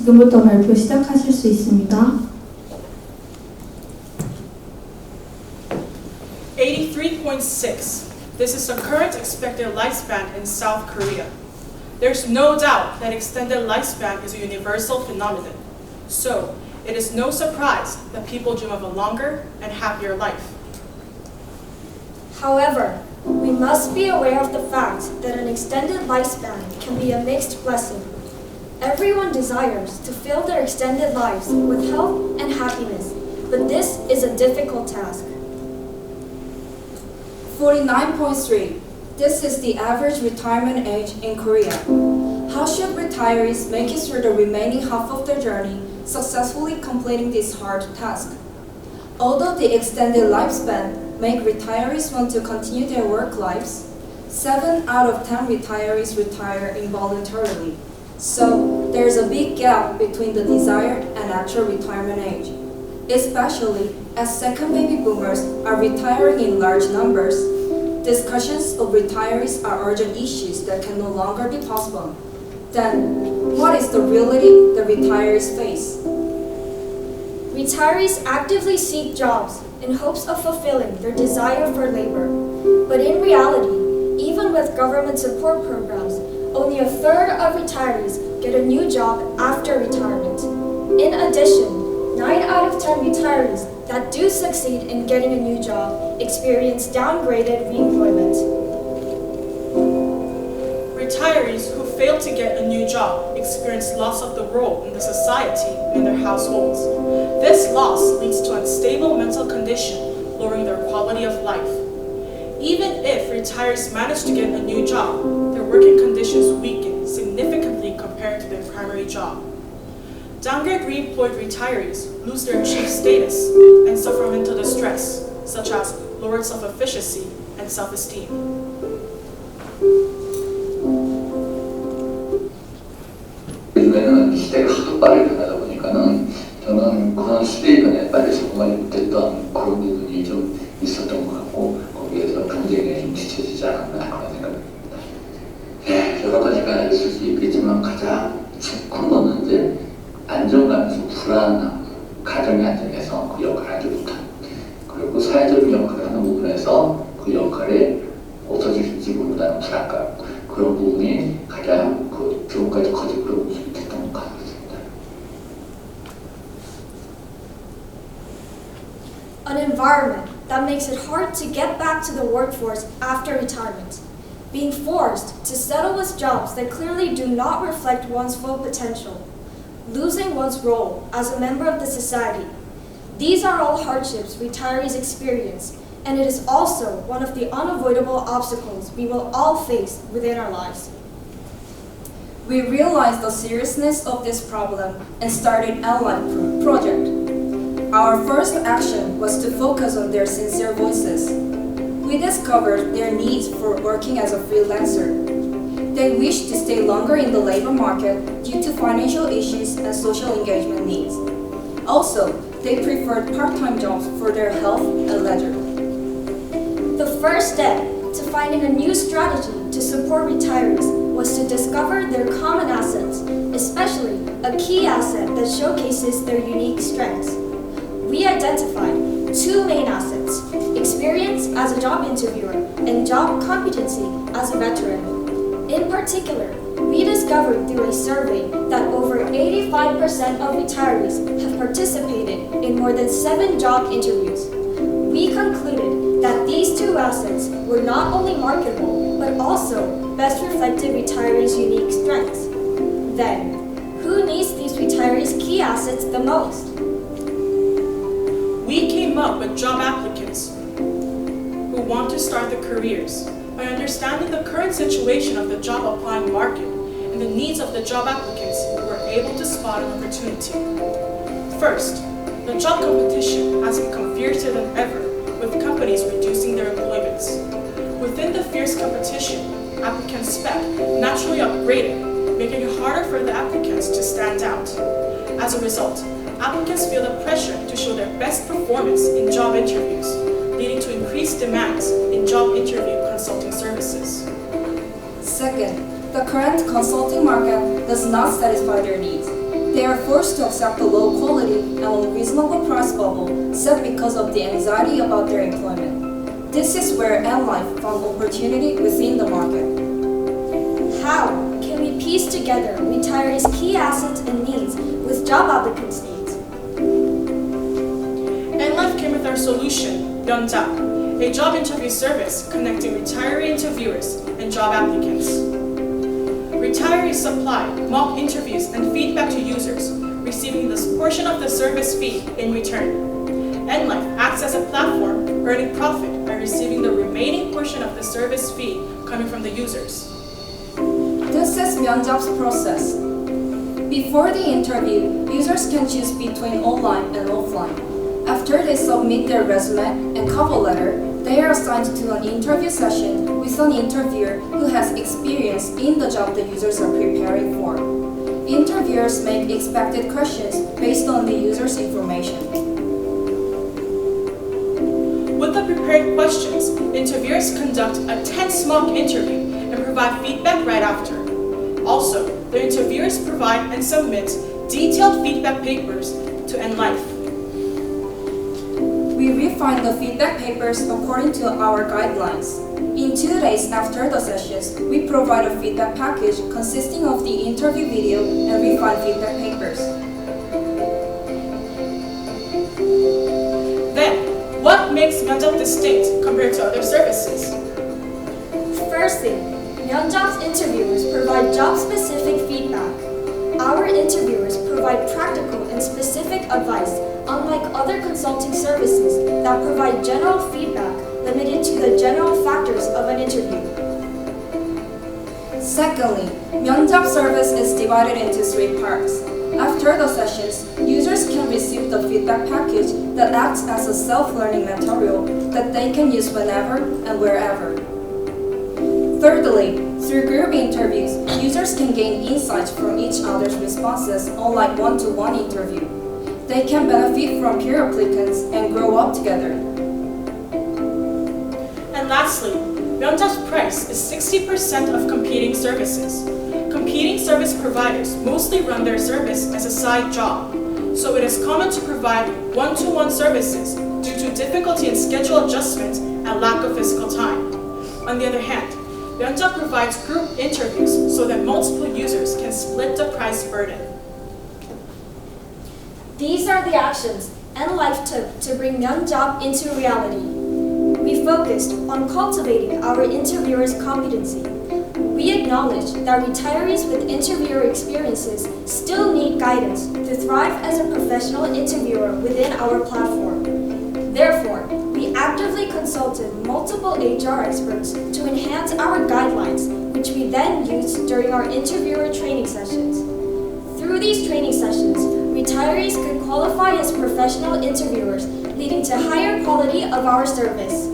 지금부터 발표 시작하실 수 있습니다. 83.6. This is the current expected lifespan in South Korea. There's no doubt that extended lifespan is a universal phenomenon. So, it is no surprise that people dream of a longer and happier life. However, we must be aware of the fact that an extended lifespan can be a mixed blessing. Everyone desires to fill their extended lives with health and happiness, but this is a difficult task. 49.3. This is the average retirement age in Korea. How should retirees make it through the remaining half of their journey, successfully completing this hard task? Although the extended lifespan make retirees want to continue their work lives, 7 out of 10 retirees retire involuntarily. So there's a big gap between the desired and actual retirement age. Especially as second baby boomers are retiring in large numbers, discussions of retirees are urgent issues that can no longer be postponed. Then, what is the reality the retirees face? Retirees actively seek jobs in hopes of fulfilling their desire for labor. But in reality, even with government support programs, only a third of retirees get a new job after retirement. In addition, 9 out of 10 retirees that do succeed in getting a new job experience downgraded reemployment. Retirees who fail to get a new job experience loss of the role in the society and in their households. This loss leads to unstable mental condition, lowering their quality of life. Even if retirees manage to get a new job, their working conditions weaken significantly compared to their primary job. Downgrade reemployed retirees lose their chief status and suffer mental distress, such as lowered self-efficacy and self-esteem. 요즘에는 시대가 하도 빠르게 변하다 보니까는 저는 그런 시대의 변화에 빨리 적응하지 못했던 그런 부분이 좀 있었던 것 같고 거기에서 경쟁에 좀 지쳐지지 않았나 그런 생각입니다. 네, 여러 가지가 있을 수 있겠지만 가장 큰 거는 이제 안정감에서 불안함, 가정의 안정에서 그 역할을 하지 못함, 그리고 사회적인 역할을 하는 부분에서 그 역할에 없어질지 모른다는 불안감, 그런 부분이 가장 그 지금까지 거짓으로 모습됐던 것 같습니다. An environment that makes it hard to get back to the workforce after retirement. Being forced to settle with jobs that clearly do not reflect one's full potential. Losing one's role as a member of the society. These are all hardships retirees experience, and it is also one of the unavoidable obstacles we will all face within our lives. We realized the seriousness of this problem and started Ally Project. Our first action was to focus on their sincere voices. We discovered their needs for working as a freelancer. They wished to stay longer in the labor market due to financial issues and social engagement needs. Also, they preferred part-time jobs for their health and leisure. The first step to finding a new strategy to support retirees was to discover their common assets, especially a key asset that showcases their unique strengths. We identified 2 main assets: experience as a job interviewer and job competency as a veteran. In particular, we discovered through a survey that over 85% of retirees have participated in more than 7 job interviews. We concluded that these 2 assets were not only marketable, but also best reflected retirees' unique strengths. Then, who needs these retirees' key assets the most? We came up with job applicants who want to start their careers. By understanding the current situation of the job applying market and the needs of the job applicants, we were able to spot an opportunity. First, the job competition has become fiercer than ever, with companies reducing their employments. Within the fierce competition, applicant spec naturally upgraded, making it harder for the applicants to stand out. As a result, applicants feel the pressure to show their best performance in job interviews, leading to increased demands in job interview consulting services. Second, the current consulting market does not satisfy their needs. They are forced to accept the low quality and unreasonable price bubble set because of the anxiety about their employment. This is where MLife found opportunity within the market. How can we piece together retirees' key assets and needs with job applicants' needs? MLife came with our solution, Yeonjap, a job interview service connecting retiree interviewers and job applicants. Retirees supply mock interviews and feedback to users, receiving this portion of the service fee in return. MLife acts as a platform, earning profit by receiving the remaining portion of the service fee coming from the users. This is Myeonjap's process. Before the interview, users can choose between online and offline. After they submit their resume and cover letter, they are assigned to an interview session with an interviewer who has experience in the job the users are preparing for. Interviewers make expected questions based on the user's information. With the prepared questions, interviewers conduct a tense mock interview and provide feedback right after. Also, the interviewers provide and submit detailed feedback papers to MLife. We refine the feedback papers according to our guidelines. In 2 days after the sessions, we provide a feedback package consisting of the interview video and refined feedback papers. Then, what makes Myeonjap distinct compared to other services? Firstly, Myeonjap's interviewers provide job-specific feedback. Our interviewers provide practical and specific advice, unlike other consulting services that provide general feedback limited to the general factors of an interview. Secondly, Myeonjap service is divided into 3 parts. After the sessions, users can receive the feedback package that acts as a self-learning material that they can use whenever and wherever. Thirdly, through group interviews, users can gain insights from each other's responses, unlike one-to-one interview. They can benefit from peer applicants and grow up together. And lastly, Myeonjap's price is 60% of competing services. Competing service providers mostly run their service as a side job, so it is common to provide one-to-one services due to difficulty in schedule adjustment and lack of physical time. On the other hand, Myeonjap provides group interviews so that multiple users can split the price burden. These are the actions MLife took to bring Myeonjap into reality. We focused on cultivating our interviewers' competency. We acknowledge that retirees with interviewer experiences still need guidance to thrive as a professional interviewer within our platform. Therefore, we actively consulted multiple HR experts to enhance our guidelines, which we then used during our interviewer training sessions. Through these training sessions, retirees could qualify as professional interviewers, leading to higher quality of our service.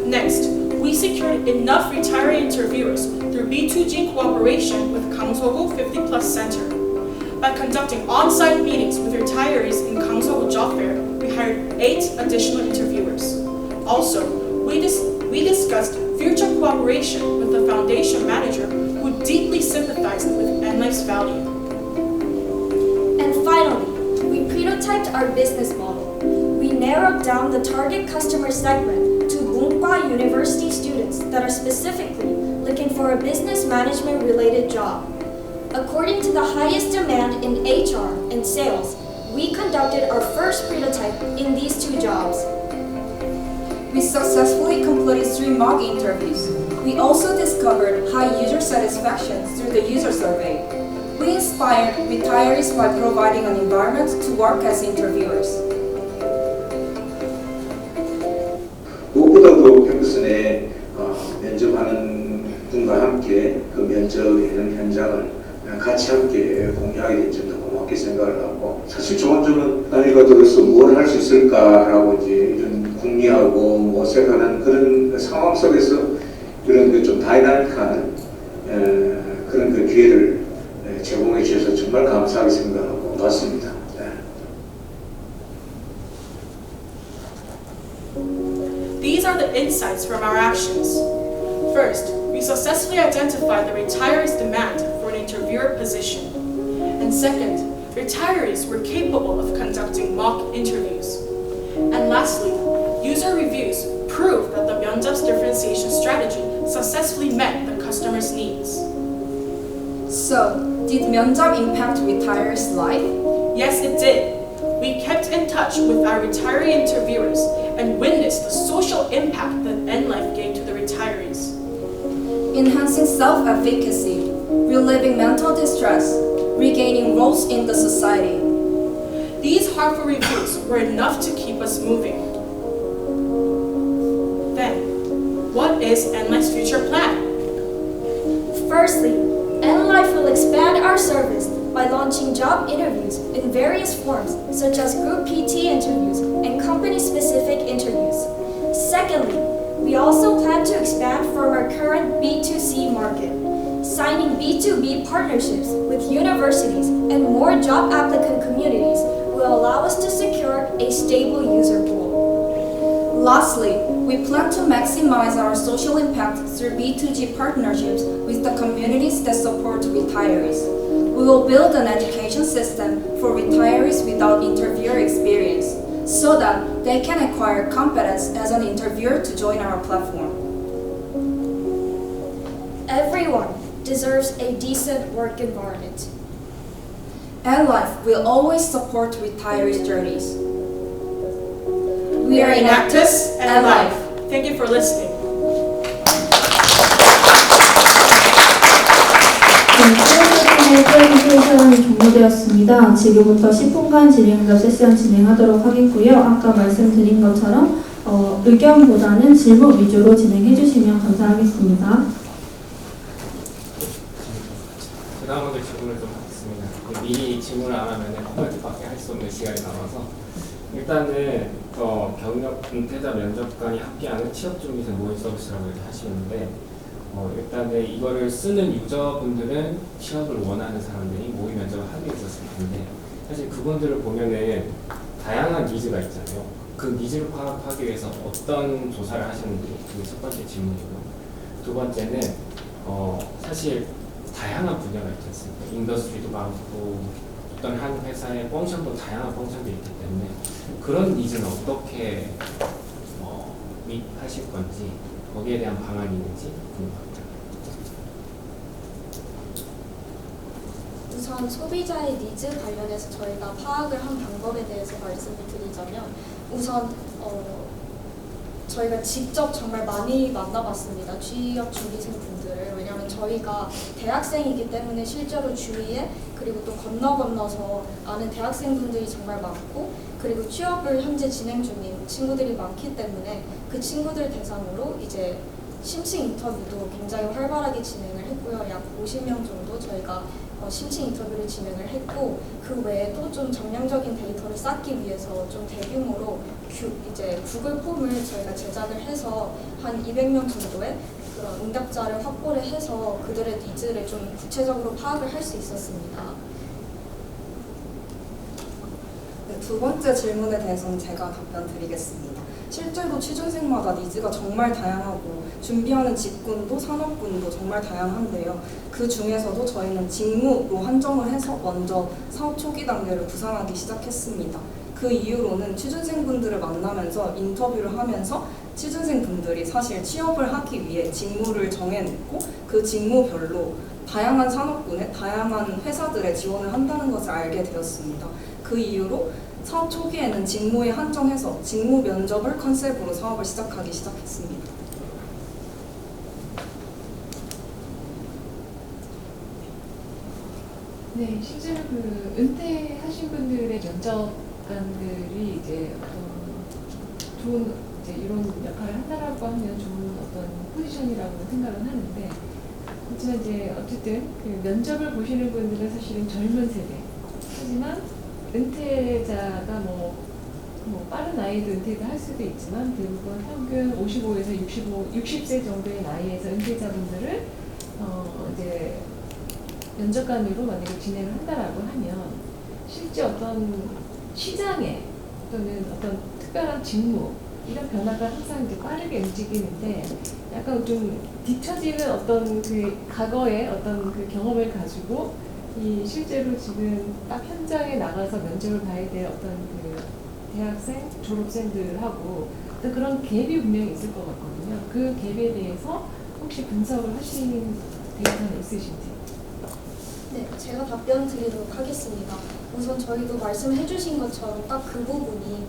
Next, we secured enough retiree interviewers through B2G cooperation with Kangsogu 50 Plus Center. By conducting on-site meetings with retirees in Kangsogu Job Fair, we hired 8 additional interviewers. Also, we discussed future cooperation with the foundation manager who deeply sympathized with MLife's value. And finally, we prototyped our business model. We narrowed down the target customer segment to Bunghwa University students that are specifically looking for a business management related job. According to the highest demand in HR and sales, we conducted our first prototype in these 2 jobs. We successfully completed 3 mock interviews. We also discovered high user satisfaction through the user survey. We inspired retirees by providing an environment to work as interviewers. 무엇보다도 캠퍼스내 면접하는 분과 함께 그 면접하는 현장을 같이 함께 공유하게 된 점도 고맙게 생각을 하고, 사실 좋은 점은 나이가 들어서 뭘 할 수 있을까라고 이제 이런 궁리하고 모색하는 그런 상황 속에서 그런 그 좀 다이나믹한 그런 그 기회를 제공해 주셔서 정말 감사하게 생각하고 고맙습니다. These are the insights from our actions. First, we successfully identified the retiree's demand for an interviewer position. And second, retirees were capable of conducting mock interviews. And lastly, user reviews proved that the 면접's differentiation strategy successfully met the customer's needs. So, did 면접 impact retirees' life? Yes, it did. We kept in touch with our retiree interviewers and witnessed the social impact that N-Life gave to the retirees. Enhancing self-efficacy, relieving mental distress, regaining roles in the society. These heartful reviews were enough to keep us moving. Then, what is N-Life's future plan? Firstly, N-Life will expand our service by launching job interviews in various forms, such as group PT interviews and company-specific interviews. Secondly, we also plan to expand from our current B2C market. Signing B2B partnerships with universities and more job applicant communities will allow us to secure a stable user pool. Lastly, we plan to maximize our social impact through B2G partnerships with the communities that support retirees. We will build an education system for retirees without interviewer experience so that they can acquire competence as an interviewer to join our platform. Everyone deserves a decent work environment. N-Life will always support retirees' journeys. We are Enactus N-Life. Thank you for listening. 네, 프레젠테이션이 종료되었습니다. 지금부터 10분간 질의응답 세션 진행하도록 하겠고요. 아까 말씀드린 것처럼 의견보다는 질문 위주로 진행해 주시면 감사하겠습니다. 제가 먼저 질문을 좀 하겠습니다. 미리 질문을 안 하면 코멘트밖에 할 수 없는 시간이 남아서 일단은 경력 은퇴자 면접관이 함께하는 취업 준비생 모의 서비스라고 이렇게 하시는데 일단은 이거를 쓰는 유저분들은 취업을 원하는 사람들이 모의 면접을 하고 있었을 텐데 사실 그분들을 보면은 다양한 니즈가 있잖아요. 그 니즈를 파악하기 위해서 어떤 조사를 하셨는지 그게 첫 번째 질문이고요. 두 번째는 사실 다양한 분야가 있지 않습니까? 인더스트리도 많고 어떤 한 회사의 펑션도 다양한 펑션도 있기 때문에 그런 니즈는 어떻게 하실 건지 거기에 대한 방안이 있는지 궁금합니다. 우선 소비자의 니즈 관련해서 저희가 파악을 한 방법에 대해서 말씀을 드리자면 우선 저희가 직접 정말 많이 만나봤습니다. 취업 준비생 분들을. 왜냐하면 저희가 대학생이기 때문에 실제로 주위에 그리고 또 건너서 아는 대학생 분들이 정말 많고 그리고 취업을 현재 진행 중인 친구들이 많기 때문에 그 친구들 대상으로 이제 심층 인터뷰도 굉장히 활발하게 진행을 했고요. 약 50명 정도 저희가 심층 인터뷰를 진행을 했고 그 외에도 좀 정량적인 데이터를 쌓기 위해서 좀 대규모로 이제 구글 폼을 저희가 제작을 해서 한 200명 정도의 그런 응답자를 확보를 해서 그들의 니즈를 좀 구체적으로 파악을 할 수 있었습니다. 네, 두 번째 질문에 대해서는 제가 답변 드리겠습니다. 실제로 취준생마다 니즈가 정말 다양하고 준비하는 직군도 산업군도 정말 다양한데요. 그 중에서도 저희는 직무로 한정을 해서 먼저 사업 초기 단계를 구상하기 시작했습니다. 그 이후로는 취준생분들을 만나면서 인터뷰를 하면서 취준생분들이 사실 취업을 하기 위해 직무를 정해놓고 그 직무별로 다양한 산업군에 다양한 회사들에 지원을 한다는 것을 알게 되었습니다. 그 이후로 사업 초기에는 직무에 한정해서 직무 면접을 컨셉으로 사업을 시작하기 시작했습니다. 네, 실제로 그 은퇴하신 분들의 면접관들이 이제 좋은 이제 이런 역할을 한다라고 하면 좋은 어떤 포지션이라고 생각은 하는데 그렇지만 이제 어쨌든 그 면접을 보시는 분들은 사실은 젊은 세대 하지만 은퇴자가 뭐 빠른 나이도 은퇴를 할 수도 있지만 대부분 평균 55에서 60세 정도의 나이에서 은퇴자분들을 이제 면접관으로 만약에 진행을 한다라고 하면 실제 어떤 시장에 또는 어떤 특별한 직무 이런 변화가 항상 이제 빠르게 움직이는데 약간 좀 뒤처지는 어떤 그 과거의 어떤 그 경험을 가지고 이 실제로 지금 딱 현장에 나가서 면접을 봐야 될 어떤 그 대학생, 졸업생들하고 어떤 그런 갭이 분명히 있을 것 같거든요. 그 갭에 대해서 혹시 분석을 하신 데이터는 있으신지? 네, 제가 답변 드리도록 하겠습니다. 우선 저희도 말씀해 주신 것처럼 딱 그 부분이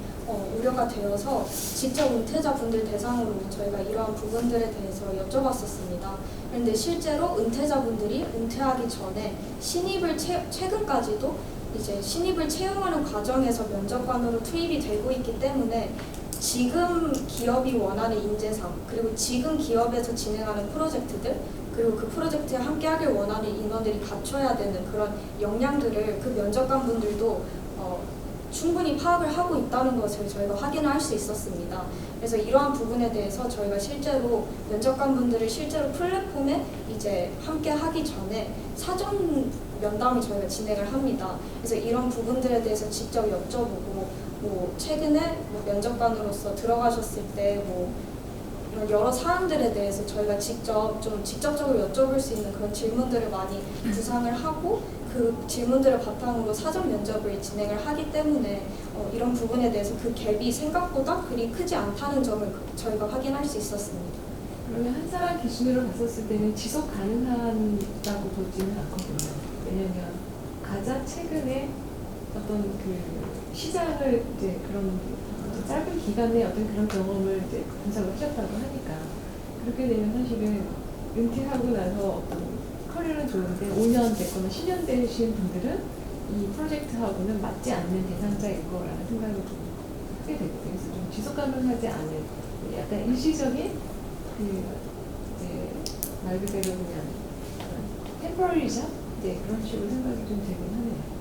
우려가 되어서 직접 은퇴자분들 대상으로 저희가 이러한 부분들에 대해서 여쭤봤었습니다. 그런데 실제로 은퇴자분들이 은퇴하기 전에 신입을 최근까지도 이제 신입을 채용하는 과정에서 면접관으로 투입이 되고 있기 때문에 지금 기업이 원하는 인재상 그리고 지금 기업에서 진행하는 프로젝트들 그리고 그 프로젝트에 함께하길 원하는 인원들이 갖춰야 되는 그런 역량들을 그 면접관분들도 충분히 파악을 하고 있다는 것을 저희가 확인을 할 수 있었습니다. 그래서 이러한 부분에 대해서 저희가 실제로 면접관분들을 실제로 플랫폼에 이제 함께하기 전에 사전 면담을 저희가 진행을 합니다. 그래서 이런 부분들에 대해서 직접 여쭤보고 뭐 최근에 뭐 면접관으로서 들어가셨을 때 뭐 여러 사람들에 대해서 저희가 직접적으로 여쭤볼 수 있는 그런 질문들을 많이 구상을 하고 그 질문들을 바탕으로 사전 면접을 진행을 하기 때문에 이런 부분에 대해서 그 갭이 생각보다 그리 크지 않다는 점을 저희가 확인할 수 있었습니다. 그러면 한 사람 기준으로 봤었을 때는 지속 가능하다고 보지는 않거든요. 왜냐하면 가장 최근에 어떤 그 시장을 이제 그런 짧은 기간에 어떤 그런 경험을 이제 분석을 하셨다고 하니까 그렇게 되면 사실은 은퇴하고 나서 어떤 커리어는 좋은데 5년 됐거나 10년 되신 분들은 이 프로젝트하고는 맞지 않는 대상자일 거라는 생각이 좀 하게 되거든요. 그래서 좀 지속 가능하지 않은 약간 일시적인 그 이제 말 그대로 그냥 템포러리 잡 이제 그런 식으로 생각이 좀 되긴 하네요.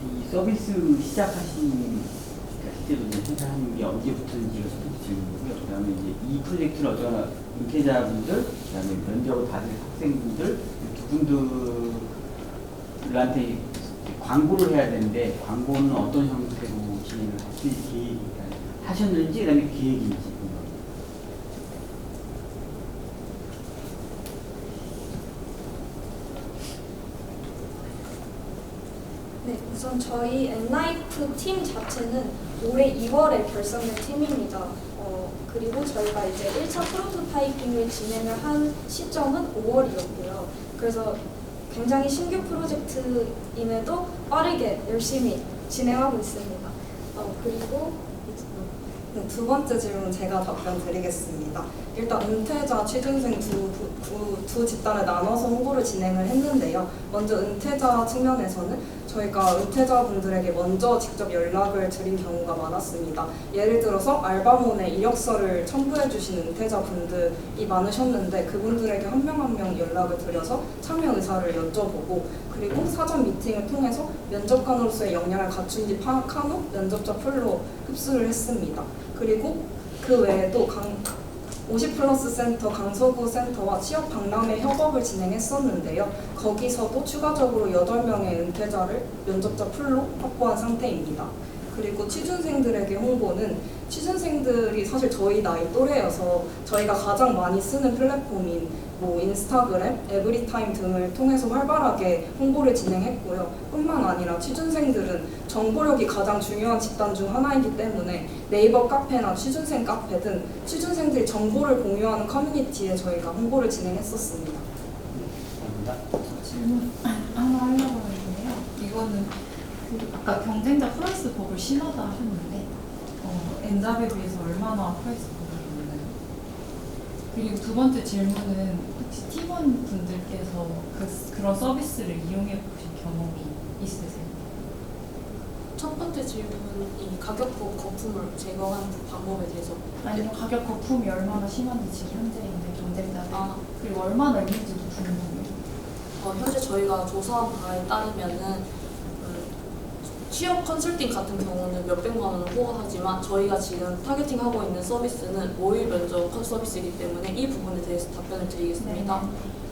이 서비스 시작하신 그러니까 실제로 이제 행사하는 게 언제부터인지가 첫 번째 질문이고요. 그다음에 이제 이 프로젝트를 어쩌나 은퇴자분들, 그다음에 면접을 받을 학생분들 두 분들한테 광고를 해야 되는데 광고는 어떤 형태로 진행을 하셨는지 그다음에 계획인지. 네, 우선 저희 엔라이프 팀 자체는 올해 2월에 결성된 팀입니다. 그리고 저희가 이제 1차 프로토타이핑을 진행을 한 시점은 5월이었고요. 그래서 굉장히 신규 프로젝트임에도 빠르게 열심히 진행하고 있습니다. 그리고 네, 두 번째 질문 제가 답변 드리겠습니다. 일단 은퇴자, 취준생 두 집단을 나눠서 홍보를 진행을 했는데요. 먼저 은퇴자 측면에서는 저희가 은퇴자분들에게 먼저 직접 연락을 드린 경우가 많았습니다. 예를 들어서 알바몬에 이력서를 첨부해 주신 은퇴자분들이 많으셨는데 그분들에게 한 명 한 명 연락을 드려서 참여 의사를 여쭤보고 그리고 사전 미팅을 통해서 면접관으로서의 역량을 갖춘지 파악한 후 면접자 풀로 흡수를 했습니다. 그리고 그 외에도 50플러스 센터, 강서구 센터와 취업 박람회 협업을 진행했었는데요. 거기서도 추가적으로 8명의 은퇴자를 면접자 풀로 확보한 상태입니다. 그리고 취준생들에게 홍보는 취준생들이 사실 저희 나이 또래여서 저희가 가장 많이 쓰는 플랫폼인 뭐 인스타그램, 에브리타임 등을 통해서 활발하게 홍보를 진행했고요. 뿐만 아니라 취준생들은 정보력이 가장 중요한 집단 중 하나이기 때문에 네이버 카페나 취준생 카페 등 취준생들이 정보를 공유하는 커뮤니티에 저희가 홍보를 진행했었습니다. 질문 하나 하려고 하는데요. 이거는 아까 경쟁자 프라이스 법을 심하다 하셨는데 엔잡에 비해서 얼마나 프라이스 법을 있나요? 그리고 두 번째 질문은 혹시 팀원 분들께서 그런 서비스를 이용해 보신 경험이 있으세요? 첫 번째 질문이 가격 거품을 제거하는 방법에 대해서 아니면 가격 거품이 얼마나 심한지 지금 현재 있는 경쟁자들 그리고 얼마나 있는지도 궁금해요. 현재 저희가 조사한 바에 따르면은 취업 컨설팅 같은 경우는 몇백만 원을 호가하지만 저희가 지금 타겟팅하고 있는 서비스는 모의 면접 서비스이기 때문에 이 부분에 대해서 답변을 드리겠습니다.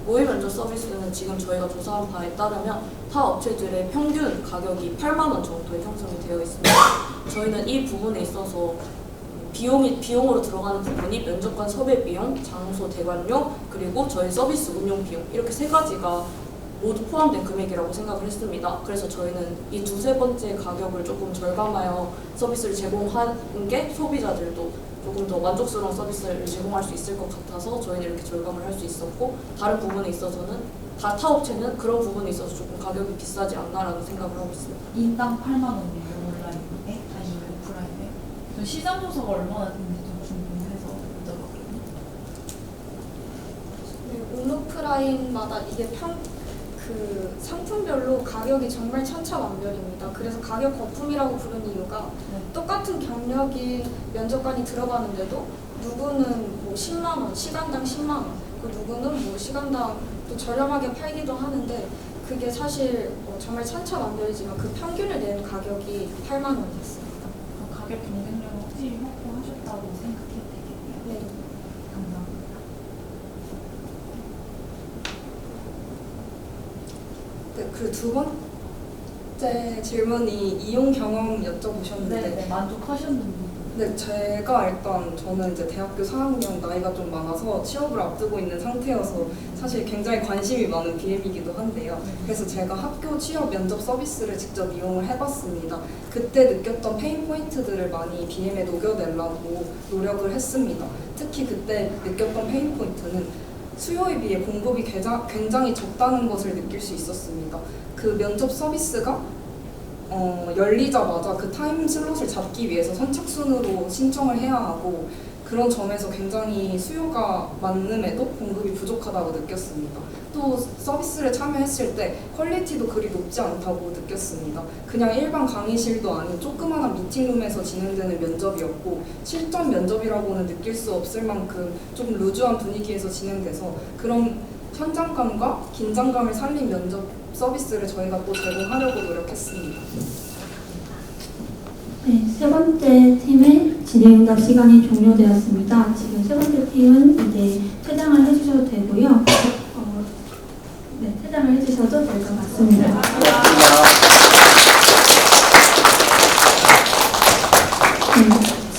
모의 면접 서비스는 지금 저희가 조사한 바에 따르면 타 업체들의 평균 가격이 8만 원 정도에 형성이 되어 있습니다. 저희는 이 부분에 있어서 비용으로 들어가는 부분이 면접관 섭외 비용, 장소 대관료, 그리고 저희 서비스 운영 비용 이렇게 세 가지가 모두 포함된 금액이라고 생각을 했습니다. 그래서 저희는 이 두세 번째 가격을 조금 절감하여 서비스를 제공하는 게 소비자들도 조금 더 만족스러운 서비스를 제공할 수 있을 것 같아서 저희는 이렇게 절감을 할 수 있었고, 다른 부분에 있어서는 다 타업체는 그런 부분에 있어서 조금 가격이 비싸지 않나라는 생각을 하고 있습니다. 인당 8만 원이에요, 온라인에? 아니면 오프라인에? 저 시장 조사가 얼마나 되는지 좀 궁금해서 여쭤봤거든요. 온오프라인마다 이게 그 상품별로 가격이 정말 천차만별입니다. 그래서 가격 거품이라고 부르는 이유가 똑같은 경력인 면접관이 들어가는데도 누구는 뭐 10만 원, 시간당 10만 원, 그 누구는 뭐 시간당 또 저렴하게 팔기도 하는데 그게 사실 정말 천차만별이지만 그 평균을 낸 가격이 8만 원이었습니다. 가격 경쟁력을 확실히 확보하셨다고 생각해도 되겠네요. 네. 감사합니다. 네, 그 두 번째 질문이 이용 경험 여쭤보셨는데 네, 만족하셨는지. 네, 저는 이제 대학교 4학년 나이가 좀 많아서 취업을 앞두고 있는 상태여서 사실 굉장히 관심이 많은 BM이기도 한데요. 그래서 제가 학교 취업 면접 서비스를 직접 이용을 해봤습니다. 그때 느꼈던 페인 포인트들을 많이 BM에 녹여내려고 노력을 했습니다. 특히 그때 느꼈던 페인 포인트는 수요에 비해 공급이 굉장히 적다는 것을 느낄 수 있었습니다. 그 면접 서비스가 열리자마자 그 타임 슬롯을 잡기 위해서 선착순으로 신청을 해야 하고, 그런 점에서 굉장히 수요가 많음에도 공급이 부족하다고 느꼈습니다. 또 서비스를 참여했을 때 퀄리티도 그리 높지 않다고 느꼈습니다. 그냥 일반 강의실도 아닌 조그마한 미팅룸에서 진행되는 면접이었고, 실전 면접이라고는 느낄 수 없을 만큼 조금 루즈한 분위기에서 진행돼서 그런 현장감과 긴장감을 살린 면접 서비스를 저희가 또 제공하려고 노력했습니다. 네, 세 번째 팀의 질의응답 시간이 종료되었습니다. 지금 세 번째 팀은 이제 퇴장을 해주셔도 되고요. 네, 퇴장을 해주셔도 될 것 같습니다.